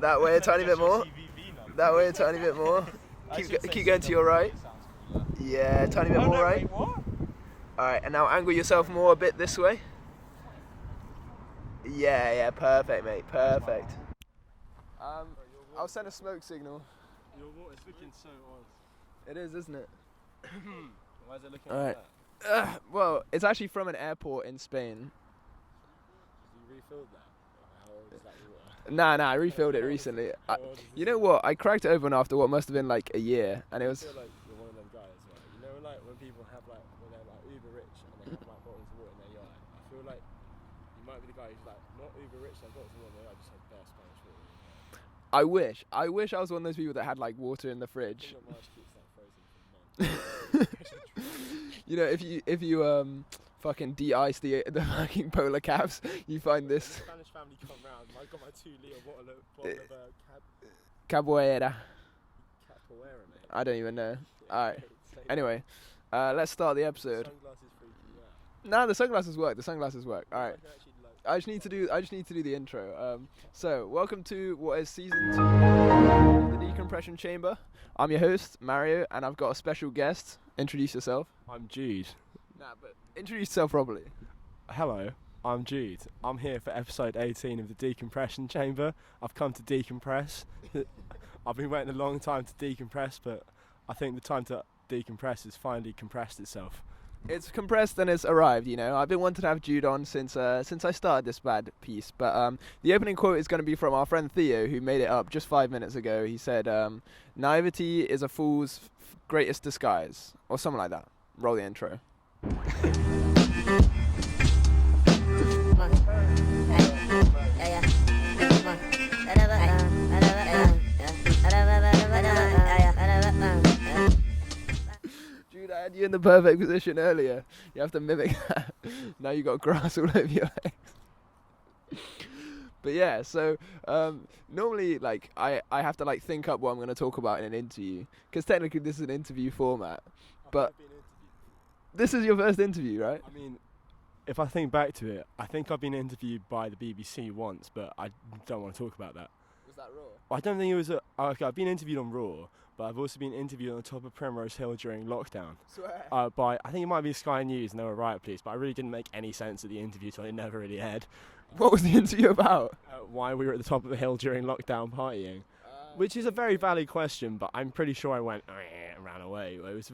That way a tiny bit more. That way a tiny bit more. Keep going to your right. Yeah, tiny bit more right. Alright, and now angle yourself more a bit this way. Yeah, perfect, mate, perfect. I'll send a smoke signal. Your water's looking so odd. It is, isn't it? Why is it looking like that? Well, it's actually from an airport in Spain. You refilled that? How old is that water? Nah, I refilled it recently. You know what? I cracked it open after what must have been like a year, and it was. I feel like you're one of them guys, right? You know, like when people have like when they're like uber rich and they have like bottles of water in their yard. I feel like you might be the guy who's like not uber rich, like bottles of water in their yard, just like bare Spanish water. I wish I was one of those people that had like water in the fridge. You know, if you fucking de-ice the fucking polar caps, you find this. Spanish family come round. I got my 2 litre bottle of Capoeira. Capoeira, mate. I don't even know. Alright. Anyway, let's start the episode. Sunglasses freak you out. Nah, the sunglasses work. Alright. I just need to do the intro. So welcome to what is season 2 of the Decompression Chamber. I'm your host, Mario, and I've got a special guest. Introduce yourself. I'm Jude. Nah, but introduce yourself properly. Hello, I'm Jude. I'm here for episode 18 of the Decompression Chamber. I've come to decompress. I've been waiting a long time to decompress, but I think the time to decompress has finally compressed itself. It's compressed and it's arrived, you know. I've been wanting to have Jude on since I started this bad piece. But the opening quote is going to be from our friend Theo, who made it up just 5 minutes ago. He said, naivety is a fool's greatest disguise, or something like that. Roll the intro. Dude, I had you in the perfect position earlier. You have to mimic that. Now you got grass all over your legs. But yeah, so normally like I have to like think up what I'm going to talk about in an interview, because technically this is an interview format. But this is your first interview, right? I mean, if I think back to it, I think I've been interviewed by the BBC once, but I don't want to talk about that. Was that Raw? I don't think it was okay, I've been interviewed on Raw, but I've also been interviewed on the top of Primrose Hill during lockdown. Swear. By, I think it might be Sky News, and they were riot police, but I really didn't make any sense at the interview, so it never really aired. What was the interview about? Why we were at the top of the hill during lockdown partying. Which is a very valid question, but I'm pretty sure I went and ran away. It was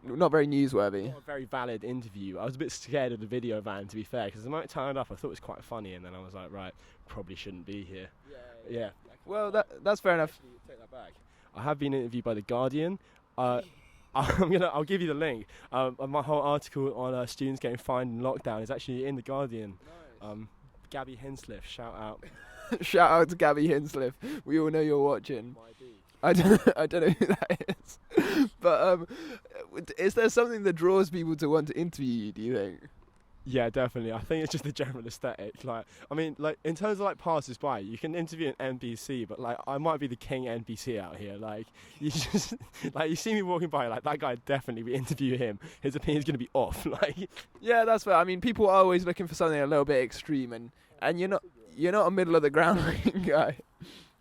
not very newsworthy. Not a very valid interview. I was a bit scared of the video van, to be fair, because the moment I turned up, I thought it was quite funny, and then I was like, right, probably shouldn't be here. Yeah. Well, that's fair enough. Take that back. I have been interviewed by The Guardian. I'll give you the link. My whole article on students getting fined in lockdown is actually in The Guardian. Nice. Gabby Hinsliff, shout out. Shout out to Gabby Hinsliff. We all know you're watching. I don't know who that is. But is there something that draws people to want to interview you, do you think? Yeah, definitely. I think it's just the general aesthetic. Like, I mean, like in terms of like passers by, you can interview an NPC, but like I might be the king NPC out here. Like you just like you see me walking by, like that guy definitely. We interview him. His opinion's gonna be off. Like, yeah, that's fair. I mean, people are always looking for something a little bit extreme, and you're not a middle of the ground guy.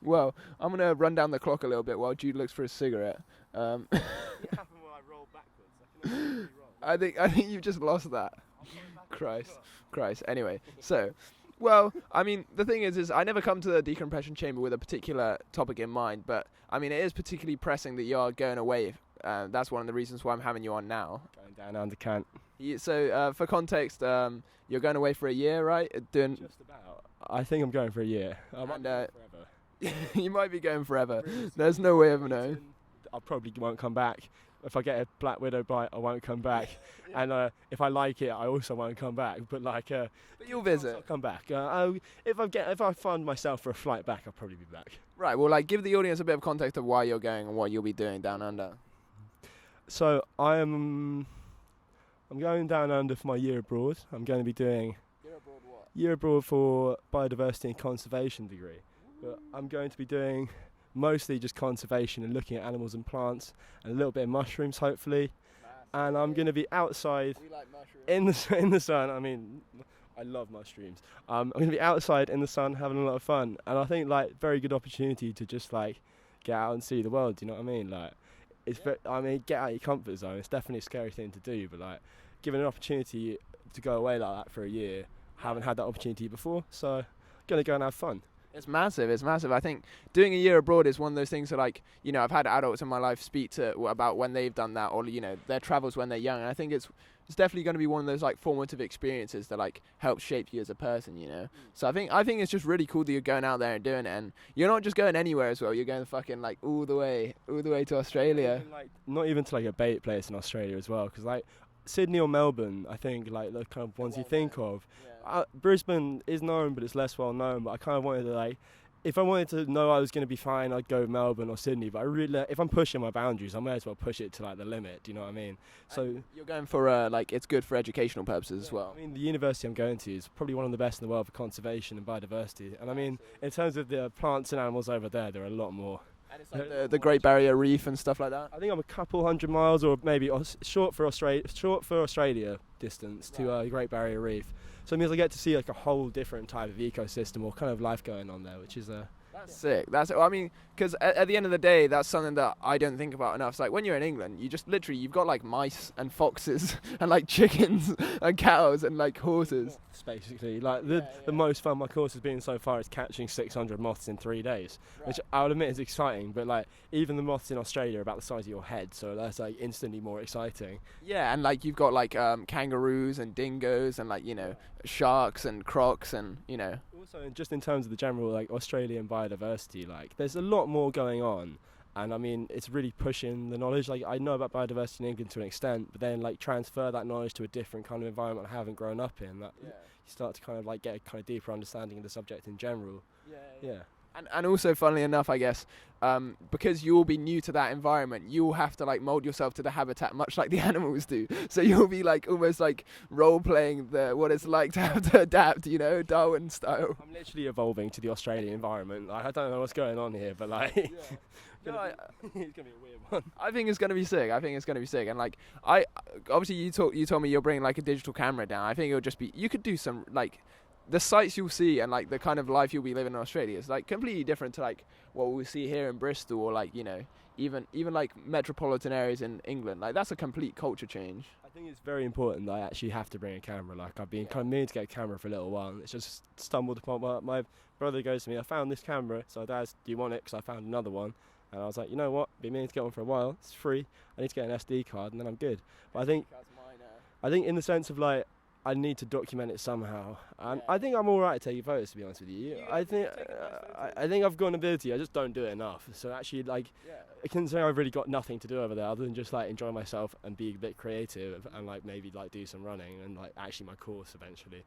Well, I'm gonna run down the clock a little bit while Jude looks for a cigarette. What happened when I rolled backwards? I think you've just lost that. Christ. Anyway, so, well, I mean, the thing is I never come to the Decompression Chamber with a particular topic in mind, but I mean, it is particularly pressing that you're going away. That's one of the reasons why I'm having you on now. Going down under Kent. So, for context, you're going away for a year, right? Just about. I think I'm going for a year. I might go forever. You might be going forever. There's no way of knowing. I probably won't come back. If I get a Black Widow bite, I won't come back. And if I like it, I also won't come back. But but you'll visit. I'll come back. If I find myself for a flight back, I'll probably be back. Right. Well, like, give the audience a bit of context of why you're going and what you'll be doing down under. So I'm going down under for my year abroad. I'm going to be doing year abroad for biodiversity and conservation degree. But I'm going to be doing mostly just conservation and looking at animals and plants and a little bit of mushrooms, hopefully. And I'm going to be outside in the sun. I mean, I love mushrooms. I'm going to be outside in the sun having a lot of fun, and I think like very good opportunity to just like get out and see the world. Do you know what I mean? Like, get out of your comfort zone. It's definitely a scary thing to do, but like, given an opportunity to go away like that for a year, haven't had that opportunity before, so gonna go and have fun. It's massive. It's massive. I think doing a year abroad is one of those things that, like, you know, I've had adults in my life speak to about when they've done that, or, you know, their travels when they're young. And I think it's definitely going to be one of those like formative experiences that like help shape you as a person, you know. So I think it's just really cool that you're going out there and doing it, and you're not just going anywhere as well. You're going fucking like all the way to Australia. Not even to like a bait place in Australia as well, because like Sydney or Melbourne, I think like the kind of ones you think of. Brisbane is known, but it's less well known. But I kind of wanted to like, if I wanted to know I was going to be fine, I'd go Melbourne or Sydney. But I really, if I'm pushing my boundaries, I may as well push it to like the limit. Do you know what I mean? So and you're going for like it's good for educational purposes as well. I mean, the university I'm going to is probably one of the best in the world for conservation and biodiversity. And I mean, in terms of the plants and animals over there, there are a lot more. And it's like the Great Barrier Reef and stuff like that. I think I'm a couple 100 miles, or maybe short for Australia distance to the Great Barrier Reef. So it means I get to see like a whole different type of ecosystem or kind of life going on there, which is that's sick. I mean, because at the end of the day, that's something that I don't think about enough. It's like when you're in England, you just literally, you've got like mice and foxes and like chickens and cows and like horses. Basically, like the most fun my course has been so far is catching 600 moths in 3 days, which I would admit is exciting. But like even the moths in Australia are about the size of your head, so that's like instantly more exciting. Yeah, and like you've got like kangaroos and dingoes and like, you know, sharks and crocs and, you know. Also, just in terms of the general like Australian biodiversity, like there's a lot more going on. And I mean, it's really pushing the knowledge. Like I know about biodiversity in England to an extent, but then like transfer that knowledge to a different kind of environment I haven't grown up in. That you start to kind of like get a kind of deeper understanding of the subject in general. Yeah. And also, funnily enough, I guess, because you'll be new to that environment, you'll have to like mold yourself to the habitat much like the animals do. So you'll be like almost like role playing what it's like to have to adapt, you know, Darwin style. I'm literally evolving to the Australian environment. Like, I don't know what's going on here, but like, it's gonna be a weird one. I think it's gonna be sick. And like, I obviously you told me you're bringing like a digital camera down. I think it'll just be, you could do some like. The sights you'll see and like the kind of life you'll be living in Australia is like completely different to like what we see here in Bristol or like, you know, even like metropolitan areas in England. Like that's a complete culture change. I think it's very important that I actually have to bring a camera. Like I've been kind of meaning to get a camera for a little while, and it's just stumbled upon. My brother goes to me, I found this camera, so Dad, do you want it? Because I found another one. And I was like, you know what, been meaning to get one for a while, it's free, I need to get an SD card and then I'm good. But I think in the sense of like, I need to document it somehow, and I think I'm all right at taking photos, to be honest with you. I think I've got an ability. I just don't do it enough. So actually, like, I can say I've really got nothing to do over there other than just like enjoy myself and be a bit creative and like maybe like do some running and like actually my course eventually.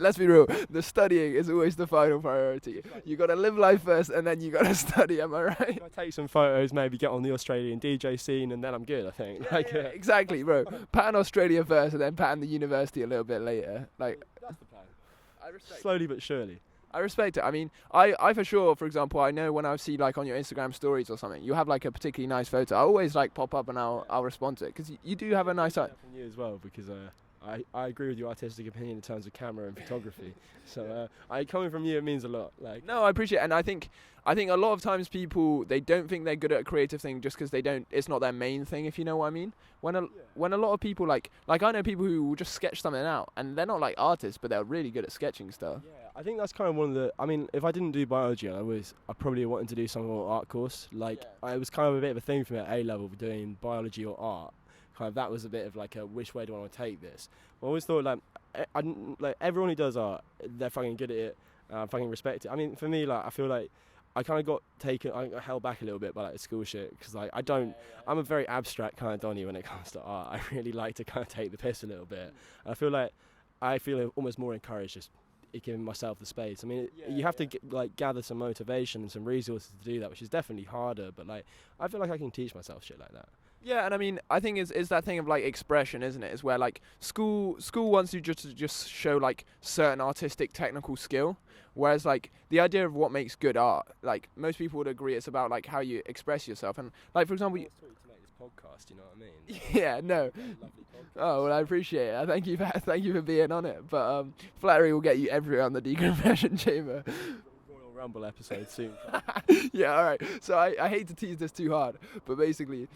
Let's be real. The studying is always the final priority. You got to live life first, and then you got to study. Am I right? I take some photos, maybe get on the Australian DJ scene, and then I'm good. I think. Exactly, bro. Pattern Australia first, and then pattern the university a little bit later. Like that's the plan. I respect. Slowly but surely. I respect it. I mean, I for sure, for example, I know when I see like on your Instagram stories or something, you have like a particularly nice photo. I always like pop up and I'll respond to it because you do have a nice eye. From you as well, because I agree with your artistic opinion in terms of camera and photography. So coming from you, it means a lot. Like no, I appreciate it, and I think a lot of times people, they don't think they're good at a creative thing just because it's not their main thing, if you know what I mean. When a lot of people like I know people who will just sketch something out and they're not like artists, but they're really good at sketching stuff. Yeah, I think that's kind of one of the, I mean, if I didn't do biology, I probably wanted to do some more art course. Like it was kind of a bit of a thing for me at A level doing biology or art. Kind of that was a bit of like a which way do I want to take this. I always thought like everyone who does art, they're fucking good at it. I fucking respect it. I mean, for me, like I feel like I kind of got held back a little bit by like the school shit because like I'm a very abstract kind of Donnie when it comes to art. I really like to kind of take the piss a little bit. And I feel almost more encouraged just giving myself the space. I mean, you have to gather some motivation and some resources to do that, which is definitely harder. But like, I feel like I can teach myself shit like that. Yeah, and I mean, I think it's that thing of like expression, isn't it? Is where like school wants you just show like certain artistic technical skill, whereas like the idea of what makes good art, like most people would agree, it's about like how you express yourself. And like for example, podcast, you know what I mean? Yeah, no. Lovely podcast. Oh, well, I appreciate it. Thank you for being on it. But flattery will get you everywhere on the Decompression Chamber. Royal Rumble episode soon. Yeah, all right. So I hate to tease this too hard, but basically,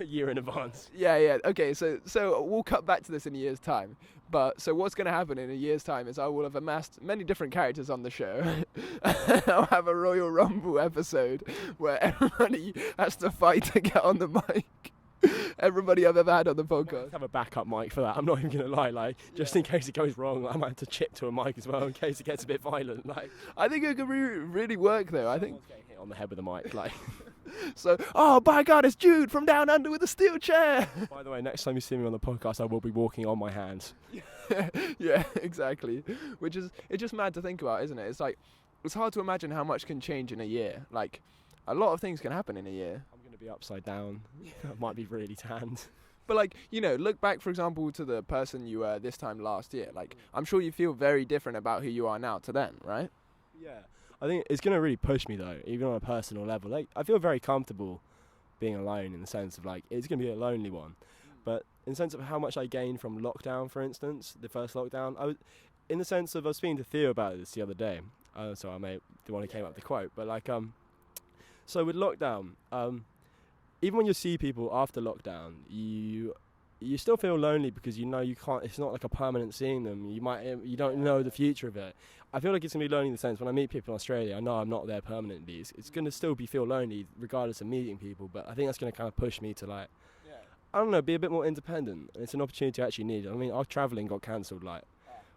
A year in advance. yeah. Okay, so we'll cut back to this in a year's time. But so what's going to happen in a year's time is I will have amassed many different characters on the show. I'll have a Royal Rumble episode where everybody has to fight to get on the mic. Everybody I've ever had on the podcast. Have a backup mic for that. I'm not even gonna lie. Just in case it goes wrong, I might have to chip to a mic as well in case it gets a bit violent. I think it could really work though. I think getting hit on the head with a mic. So, oh by God, it's Jude from Down Under with a steel chair. By the way, next time you see me on the podcast, I will be walking on my hands. Yeah, exactly. It's just mad to think about, isn't it? It's like it's hard to imagine how much can change in a year. Like a lot of things can happen in a year. I'm gonna be upside down. I might be really tanned. But like, look back, for example, to the person you were this time last year. Like, I'm sure you feel very different about who you are now to then, right? Yeah. I think it's going to really push me, though, even on a personal level. Like, I feel very comfortable being alone in the sense of, like, it's going to be a lonely one. But in the sense of how much I gained from lockdown, for instance, the first lockdown, in the sense of, I was speaking to Theo about this the other day. So I may the one who came up with the quote. But, like, so with lockdown, even when you see people after lockdown, you still feel lonely because you can't. It's not like a permanent seeing them. You don't know the future of it. I feel like it's gonna be lonely in the sense when I meet people in Australia, I know I'm not there permanently. It's gonna still feel lonely regardless of meeting people. But I think that's gonna kind of push me to I don't know, be a bit more independent. It's an opportunity I actually need. I mean, our travelling got cancelled,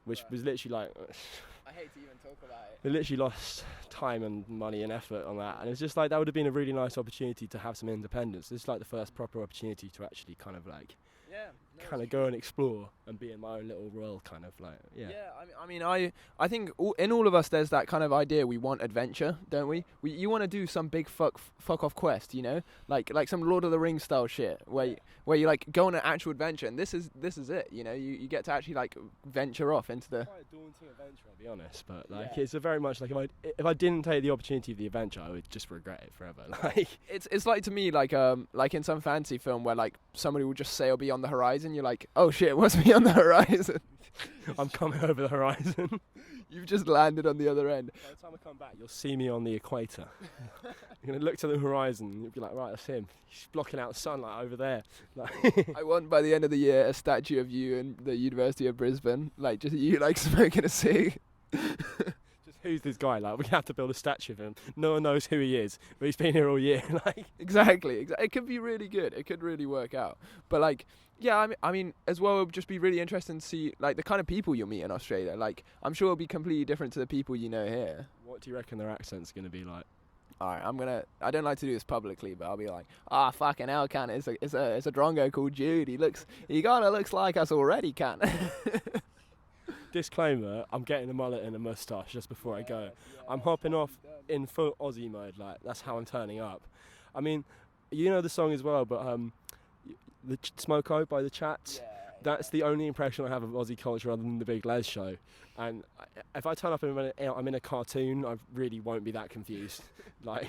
which was literally I hate to even talk about it. I literally lost time and money and effort on that, and it's just that would have been a really nice opportunity to have some independence. This is the first proper opportunity to actually kind of go and explore and be in my own little world, I think in all of us there's that kind of idea we want adventure, don't we? You want to do some big fuck off quest, like some Lord of the Rings style shit where you like go on an actual adventure, and this is it, you get to actually like venture off into the. Quite a daunting adventure, I'll be honest, but it's a very much like if I didn't take the opportunity of the adventure, I would just regret it forever. It's like to me like in some fantasy film where like somebody will just sail beyond the horizon. You're like, oh shit, what's beyond the horizon? I'm coming over the horizon. You've just landed on the other end. By the time I come back, you'll see me on the equator. You're going to look to the horizon and you'll be like, right, that's him. He's blocking out the sunlight over there. I want by the end of the year a statue of you in the University of Brisbane. Like just you like smoking a cig. Who's this guy? We have to build a statue of him. No one knows who he is, but he's been here all year. Exactly. It could be really good. It could really work out. But I mean, as well, it would just be really interesting to see the kind of people you'll meet in Australia. I'm sure it'll be completely different to the people you know here. What do you reckon their accent's going to be like? Alright, I don't like to do this publicly, but I'll be like, fucking hell, cunt, it's a drongo called Jude. He kinda looks like us already, cunt. Disclaimer, I'm getting a mullet and a moustache just before I go. I'm hopping off in full Aussie mode, that's how I'm turning up. I mean, you know the song as well, but the Smoko by the Chats, that's the only impression I have of Aussie culture other than the Big Les show. And if I turn up and I'm in a cartoon, I really won't be that confused. What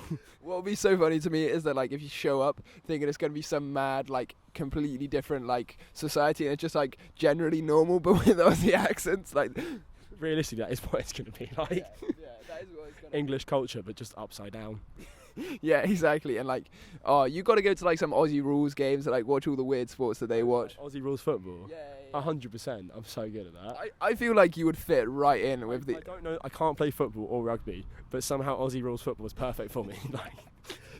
would be so funny to me is that if you show up thinking it's going to be some mad completely different society, and it's just generally normal but with Aussie accents, realistically that is what it's going to be like. That is what it's going to English culture but just upside down. Yeah, exactly. And you got to go to some Aussie rules games and watch all the weird sports that they watch. Aussie rules football. 100%. I'm so good at that. I feel like you would fit right in with the. I don't know. I can't play football or rugby, but somehow Aussie rules football is perfect for me.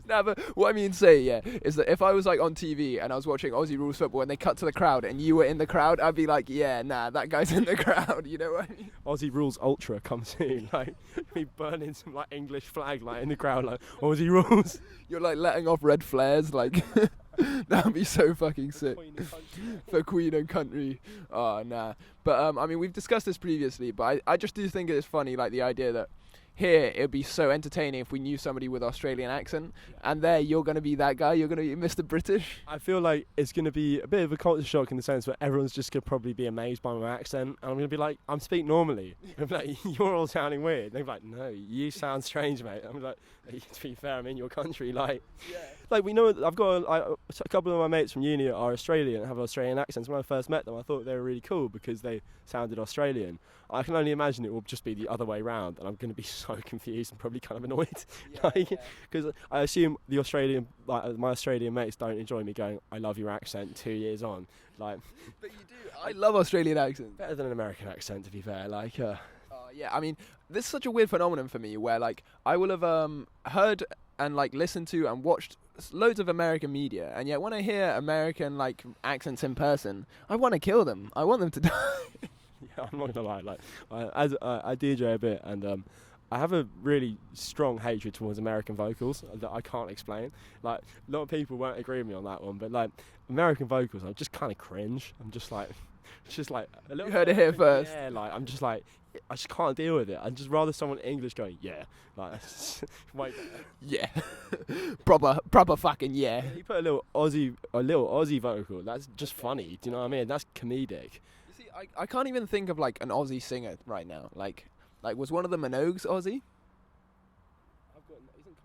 Nah, but what I mean to say, is that if I was on TV and I was watching Aussie rules football and they cut to the crowd and you were in the crowd, I'd be like, that guy's in the crowd. You know what I mean? Aussie rules ultra come soon. Me burning some English flag in the crowd, Aussie rules. You're letting off red flares, that'd be so fucking sick. For Queen and Country. Oh nah. But I mean, we've discussed this previously, but I just do think it's funny, the idea that here it would be so entertaining if we knew somebody with Australian accent, and there you're going to be that guy, you're going to be Mr. British. I feel like it's going to be a bit of a culture shock in the sense where everyone's just going to probably be amazed by my accent, and I'm going to be I'm speaking normally. I'm you're all sounding weird. They're no, you sound strange, mate. I'm to be fair, I'm in your country. like we know. I've got a couple of my mates from uni are Australian and have Australian accents. When I first met them, I thought they were really cool because they sounded Australian. I can only imagine it will just be the other way round, and I'm going to be so confused and probably kind of annoyed. Because I assume the Australian, my Australian mates don't enjoy me going, "I love your accent" 2 years on. Like, but you do. I love Australian accents. Better than an American accent, to be fair. Like, yeah. I mean, this is such a weird phenomenon for me, where like I will have heard and like listened to and watched loads of American media, and yet when I hear American like accents in person, I want to kill them. I want them to die. Yeah, I'm not gonna lie. Like, I DJ a bit, and I have a really strong hatred towards American vocals that I can't explain. Like, a lot of people won't agree with me on that one, but like American vocals, I just kind of cringe. I'm just like, it's just like a little. You heard it here first. Yeah, like I'm just like, I just can't deal with it. I'd just rather someone English going, yeah, like, wait. Yeah, proper fucking yeah. You put a little Aussie vocal. That's just funny. Do you know what I mean? That's comedic. You see, I can't even think of like an Aussie singer right now. Like was one of the Minogues Aussie? Isn't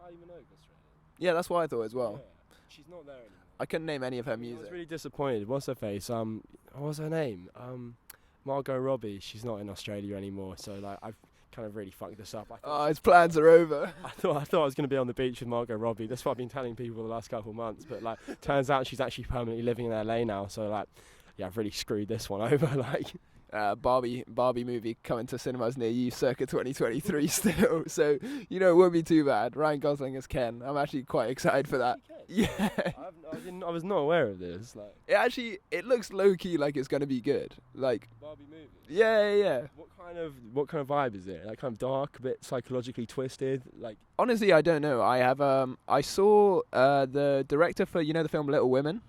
Kylie Minogue Australian? Yeah, that's what I thought as well. Yeah. She's not there anymore. I couldn't name any of her I music. was really disappointed. What's her face? What was her name? Margot Robbie. She's not in Australia anymore. So like, I've kind of really fucked this up. His plans are over. I thought I was going to be on the beach with Margot Robbie. That's what I've been telling people the last couple of months. But like, turns out she's actually permanently living in LA now. So like, yeah, I've really screwed this one over. Like. Barbie movie coming to cinemas near you circa 2023 still, so you know it won't be too bad. Ryan Gosling as Ken. I'm actually quite excited for that. Yeah. I was not aware of this. Like, it looks low key like it's gonna be good. Like Barbie movie. Yeah. What kind of vibe is it? Like kind of dark, a bit psychologically twisted. Like, honestly, I don't know. I saw the director for the film Little Women.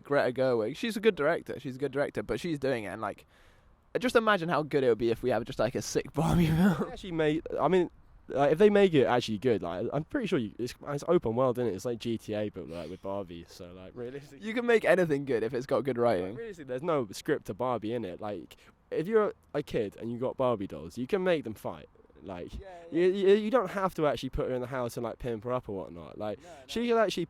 Greta Gerwig. She's a good director, but she's doing it, and like, just imagine how good it would be if we have just like a sick Barbie film. If they make it actually good, like, I'm pretty sure it's open world, isn't it? It's like GTA, but like with Barbie. So like, realistically, you can make anything good if it's got good writing. Like, realistically, there's no script to Barbie in it. Like, if you're a kid and you got Barbie dolls, you can make them fight. Like, you don't have to actually put her in the house and like pimp her up or whatnot. Like, she could actually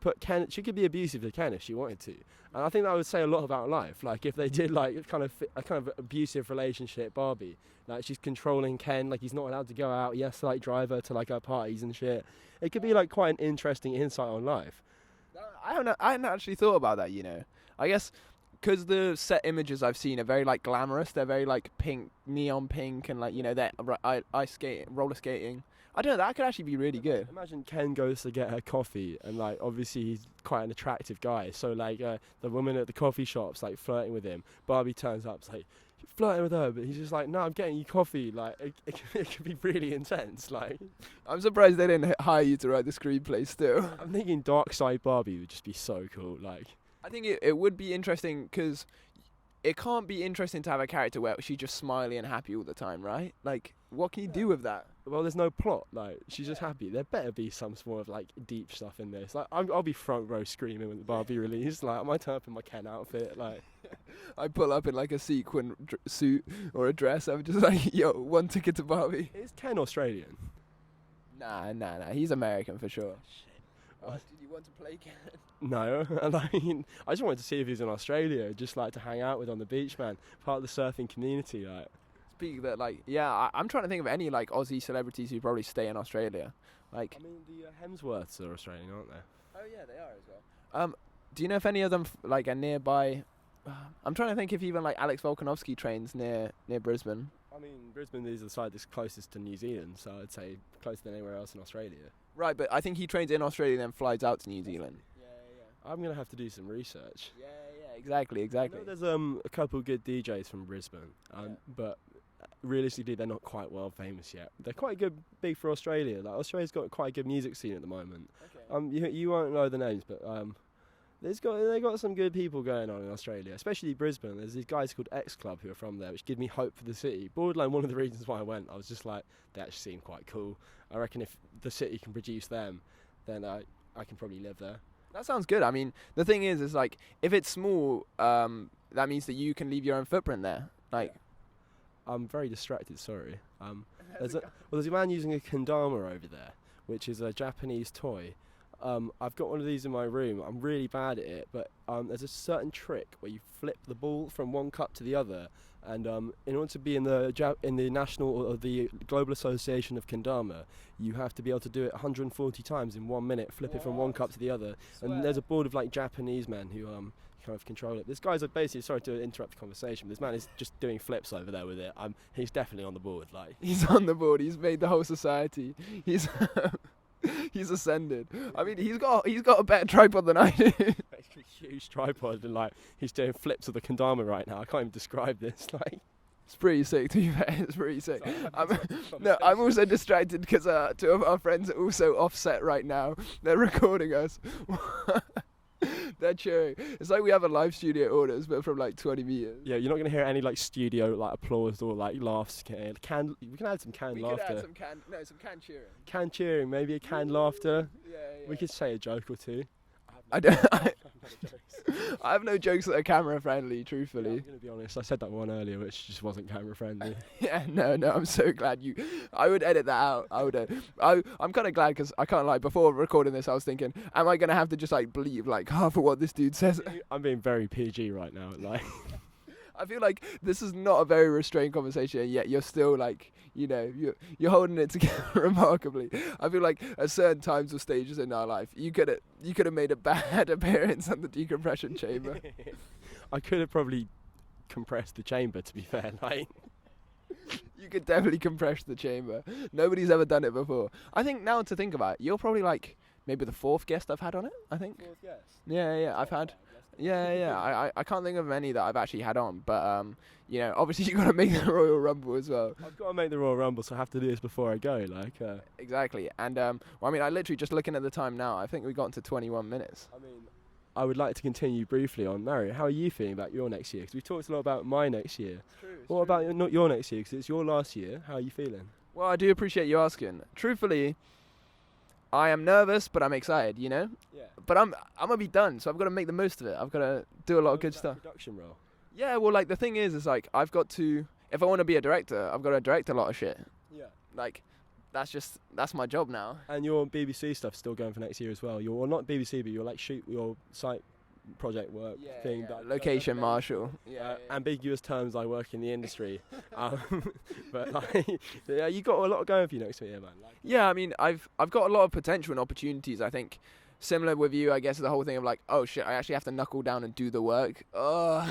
she could be abusive to Ken if she wanted to. And I think that would say a lot about life. Like, if they did like a kind of abusive relationship, Barbie, like she's controlling Ken, like he's not allowed to go out. He has to like drive her to like her parties and shit. It could be like quite an interesting insight on life. I hadn't actually thought about that. I guess because the set images I've seen are very like glamorous. They're very like pink, neon pink, and like they're ice skating, roller skating. I don't know, that could actually be really good. Imagine Ken goes to get her coffee, and like obviously he's quite an attractive guy. So like the woman at the coffee shop's like flirting with him. Barbie turns up, it's like flirting with her, but he's just like, no, I'm getting you coffee. Like it could be really intense. Like, I'm surprised they didn't hire you to write the screenplay still. I'm thinking Dark Side Barbie would just be so cool. Like, I think it would be interesting because it can't be interesting to have a character where she's just smiley and happy all the time, right? Like, what can you do with that? Well, there's no plot. Like, she's just happy. There better be some sort of like deep stuff in this. Like, I'll be front row screaming when the Barbie released. Like, I might turn up in my Ken outfit. Like, I pull up in like a sequin suit or a dress. I'm just like, yo, 1 ticket to Barbie. Is Ken Australian? Nah. He's American for sure. Did you want to play Ken? No, I just wanted to see if he was in Australia, just like to hang out with on the beach, man. Part of the surfing community, like. Speaking of that, like, yeah, I'm trying to think of any like Aussie celebrities who probably stay in Australia. Like, I mean, the Hemsworths are Australian, aren't they? Oh yeah, they are as well. Do you know if any of them like are nearby? I'm trying to think if even like Alex Volkanovski trains near Brisbane. I mean, Brisbane is the site that's closest to New Zealand, so I'd say closer than anywhere else in Australia. Right, but I think he trains in Australia and then flies out to New Zealand. Yeah. I'm gonna have to do some research. Yeah, exactly. I know there's a couple good DJs from Brisbane, but realistically they're not quite world famous yet. They're quite big for Australia. Like, Australia's got quite a good music scene at the moment. Okay. You won't know the names, but they got some good people going on in Australia, especially Brisbane. There's these guys called X Club who are from there, which give me hope for the city. Borderline one of the reasons why I went. I was just like, they actually seem quite cool. I reckon if the city can produce them, then I can probably live there. That sounds good. I mean, the thing is like, if it's small, that means that you can leave your own footprint there. Like, I'm very distracted. Sorry. There's a man using a kendama over there, which is a Japanese toy. I've got one of these in my room. I'm really bad at it, but there's a certain trick where you flip the ball from one cup to the other, and in order to be in the national or the Global Association of Kendama, you have to be able to do it 140 times in 1 minute, flip it from one cup to the other. And there's a board of like Japanese men who kind of control it. This guy's basically, sorry to interrupt the conversation, but this man is just doing flips over there with it. He's definitely on the board. Like, he's on the board. He's made the whole society. He's he's ascended. I mean, he's got a better tripod than I do. A huge tripod, and like he's doing flips of the kendama right now. I can't even describe this. Like, it's pretty sick, to be fair. It's pretty sick. I'm also distracted because two of our friends are also offset right now. They're recording us. They're cheering. It's like we have a live studio audience, but from like 20 meters. Yeah, you're not gonna hear any like studio like applause or like laughs. We can add some canned laughter. We could add some canned cheering. Canned cheering, maybe a canned laughter. Yeah. We could say a joke or two. I have no jokes that are camera friendly, truthfully. Yeah, I'm gonna be honest, I said that one earlier which just wasn't camera friendly. Yeah, no, I'm so glad I would edit that out. I'm kind of glad because I can't lie, before recording this I was thinking, am I gonna have to just like believe like half of what this dude says? I'm being very PG right now, like. I feel like this is not a very restrained conversation, and yet you're still like, you're holding it together remarkably. I feel like at certain times or stages in our life, you could have made a bad appearance on the decompression chamber. I could have probably compressed the chamber, to be fair. Like, you could definitely compress the chamber. Nobody's ever done it before. I think now to think about it, you're probably like maybe the fourth guest I've had on it. I think. Fourth guest. Yeah. I've had. Yeah. I can't think of many that I've actually had on, but obviously you got to make the Royal Rumble as well. I've got to make the Royal Rumble, so I have to do this before I go. Like. Exactly, and I literally just looking at the time now, I think we got into 21 minutes. I mean, I would like to continue briefly on Mario. How are you feeling about your next year? Because we've talked a lot about my next year. What about your next year? Because it's your last year. How are you feeling? Well, I do appreciate you asking. Truthfully, I am nervous, but I'm excited, Yeah. But I'm gonna be done, so I've got to make the most of it. I've got to do a lot of good stuff. Production role. Yeah, well, like the thing is like I've got to, if I want to be a director, I've got to direct a lot of shit. Yeah. Like, that's my job now. And your BBC stuff's still going for next year as well. You're not BBC, but you're like shoot your site project work thing. Yeah. Location marshal. Ambiguous terms. I work in the industry, but like, you got a lot going for you next year, man. Like, yeah, I mean, I've got a lot of potential and opportunities. I think similar with you, I guess, the whole thing of like, oh shit, I actually have to knuckle down and do the work. Oh,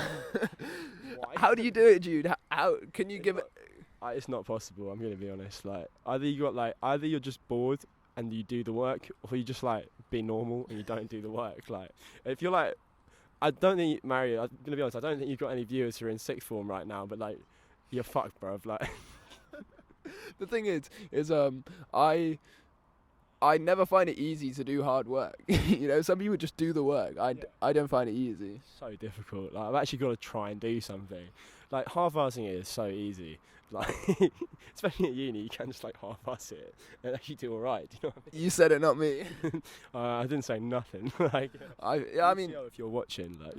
how do you do it, Jude? How can you give it? It's not possible. I'm gonna be honest. Like, either you're just bored and you do the work, or you just like be normal and you don't do the work. Like, if you're like, I don't think Mario. I'm gonna be honest. I don't think you've got any viewers who are in sixth form right now. But like, you're fucked, bruv. Like, the thing is I never find it easy to do hard work. Some people just do the work. I don't find it easy. So difficult. Like, I've actually got to try and do something. Like, half-assing it is so easy. Like, especially at uni, you can just like half-ass it and actually do all right. Do you know what I mean? You said it, not me. I didn't say nothing. Like, I mean, if you're watching, like,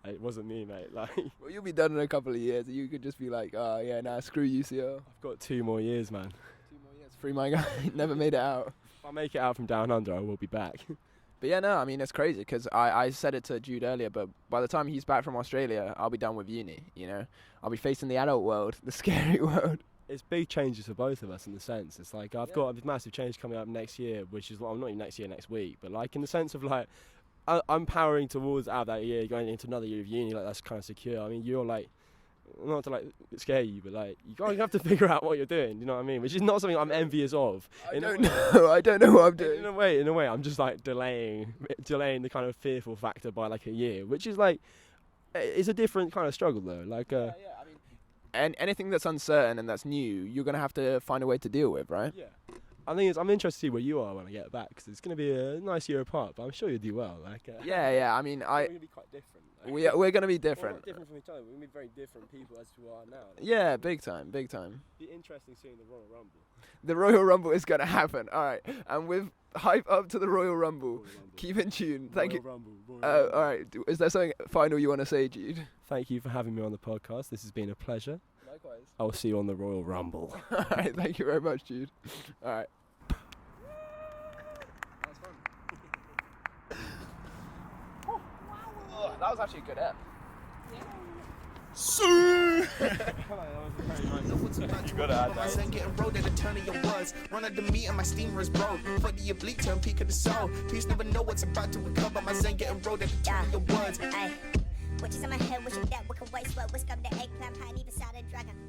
it wasn't me, mate. Like, well, you'll be done in a couple of years. You could just be like, oh yeah, nah, screw UCL. I've got 2 more years, man. 2 more years. Free my guy. Never made it out. If I make it out from down under, I will be back. But yeah, no, I mean, it's crazy because I said it to Jude earlier, but by the time he's back from Australia, I'll be done with uni, I'll be facing the adult world, the scary world. It's big changes for both of us in the sense. It's like, I've got a massive change coming up next year, which is, well, not even next year, next week, but like in the sense of like, I'm powering towards out of that year, going into another year of uni, like that's kind of secure. I mean, you're like, not to like scare you, but like you have to figure out what you're doing. You know what I mean? Which is not something I'm envious of. I don't know what I'm doing. In a way, I'm just like delaying the kind of fearful factor by like a year, which is like, it's a different kind of struggle though. Like, I mean, and anything that's uncertain and that's new, you're gonna have to find a way to deal with, right? Yeah. I'm interested to see where you are when I get back, because it's going to be a nice year apart, but I'm sure you'll do well. Like, I mean, we're going to be quite different. Like, we're going to be different. We're not different from each other. We're going to be very different people as we are now. Like, yeah, big time. Be interesting seeing the Royal Rumble. The Royal Rumble is going to happen. All right, and with hype up to the Royal Rumble. Keep in tune. Thank you. All right, is there something final you want to say, Jude? Thank you for having me on the podcast. This has been a pleasure. Likewise. I'll see you on the Royal Rumble. All right, thank you very much, Jude. All right. That was fun. actually a good app. You got it. Getting rolled at the turn of your words. Run at the meat and my steamer is broke. For the oblique turn peak of the soul. Peace never know what's about to recover. My zen getting rolled at the turn of your words. Witches in my head, wishing that we could waste what whisk up the eggplant, hide even side of dragon.